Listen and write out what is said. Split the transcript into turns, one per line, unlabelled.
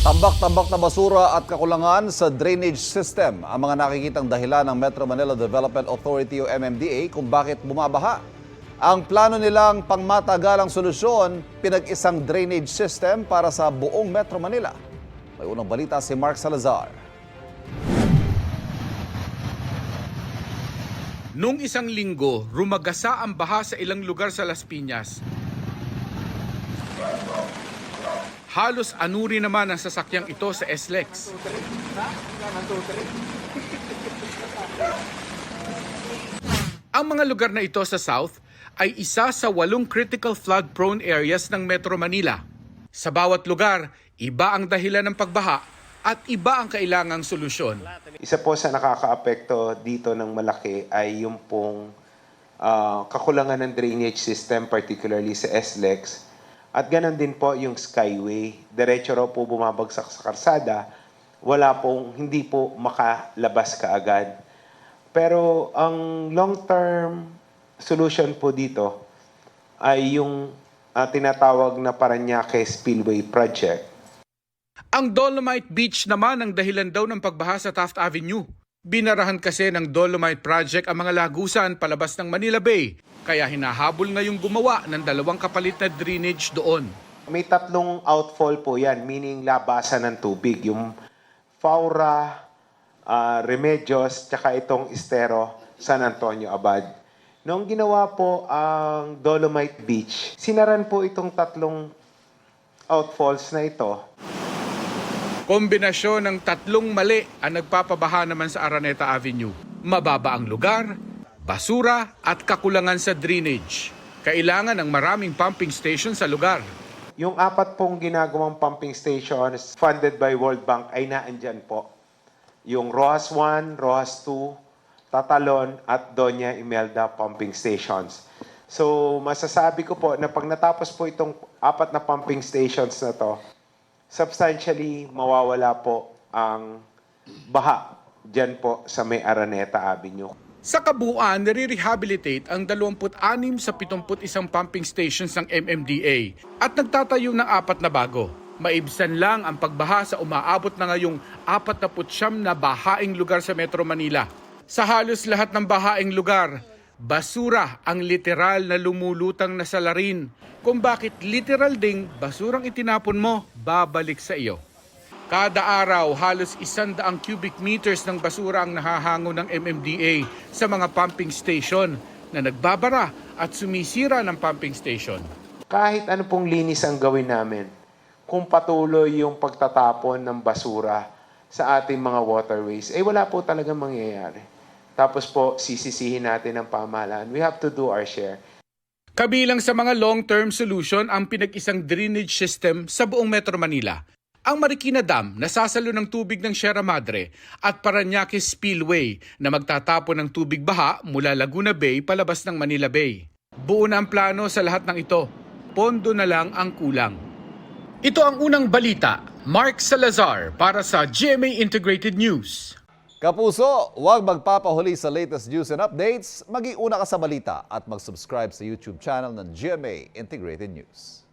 Tambak-tambak na basura at kakulangan sa drainage system ang mga nakikitang dahilan ng Metro Manila Development Authority o MMDA kung bakit bumabaha. Ang plano nilang pangmatagalang solusyon, pinag-isang drainage system para sa buong Metro Manila. May unang balita si Mark Salazar.
Noong isang linggo, rumagasa ang baha sa ilang lugar sa Las Piñas. Halos anuri naman ang sasakyang ito sa SLEX. Ang mga lugar na ito sa South ay isa sa 8 critical flood-prone areas ng Metro Manila. Sa bawat lugar, iba ang dahilan ng pagbaha at iba ang kailangang solusyon.
Isa po sa nakakaapekto dito ng malaki ay yung pong kakulangan ng drainage system, particularly sa SLEX. At ganon din po yung Skyway. Diretso raw po bumabagsak sa karsada, hindi po makalabas kaagad. Pero ang long-term solution po dito ay yung tinatawag na Parañaque Spillway Project.
Ang Dolomite Beach naman ang dahilan daw ng pagbaha sa Taft Avenue. Binarahan kasi ng Dolomite Project ang mga lagusan palabas ng Manila Bay, kaya hinahabol ngayong gumawa ng 2 kapalit na drainage doon.
May 3 outfall po yan, meaning labasan ng tubig. Yung Faura, Remedios, tsaka itong Estero, San Antonio Abad. Noong ginawa po ang Dolomite Beach, sinaran po itong 3 outfalls na ito.
Kombinasyon ng 3 mali ang nagpapabaha naman sa Araneta Avenue. Mababa ang lugar, basura at kakulangan sa drainage. Kailangan ng maraming pumping station sa lugar.
Yung 4 pong ginagawang pumping stations funded by World Bank ay naandyan po. Yung Rojas 1, Rojas 2, Tatalon at Doña Imelda pumping stations. So masasabi ko po na pag natapos po itong 4 na pumping stations na to, substantially mawawala po ang baha dyan po sa may Araneta Avenue.
Sa kabuuan, nire-rehabilitate ang 26 sa 71 pumping stations ng MMDA at nagtatayo ng 4 na bago. Maibsan lang ang pagbaha sa umaabot na ngayong 49 na bahaing lugar sa Metro Manila. Sa halos lahat ng bahaing lugar, basura ang literal na lumulutang na salarin. Kung bakit literal ding basurang itinapon mo, babalik sa iyo. Kada araw, halos 100 cubic meters ng basura ang nahahango ng MMDA sa mga pumping station na nagbabara at sumisira ng pumping station.
Kahit ano pong linis ang gawin namin, kung patuloy yung pagtatapon ng basura sa ating mga waterways, wala po talagang mangyayari. Tapos po, sisisihin natin ang pamahalaan. We have to do our share.
Kabilang sa mga long-term solution ang pinag-isang drainage system sa buong Metro Manila. Ang Marikina Dam na sasalo ng tubig ng Sierra Madre at Parañaque Spillway na magtatapon ng tubig baha mula Laguna Bay palabas ng Manila Bay. Buo na ang plano sa lahat ng ito. Pondo na lang ang kulang. Ito ang unang balita. Mark Salazar para sa GMA Integrated News.
Kapuso, huwag magpapahuli sa latest news and updates. Mag-iuna ka sa balita at mag-subscribe sa YouTube channel ng GMA Integrated News.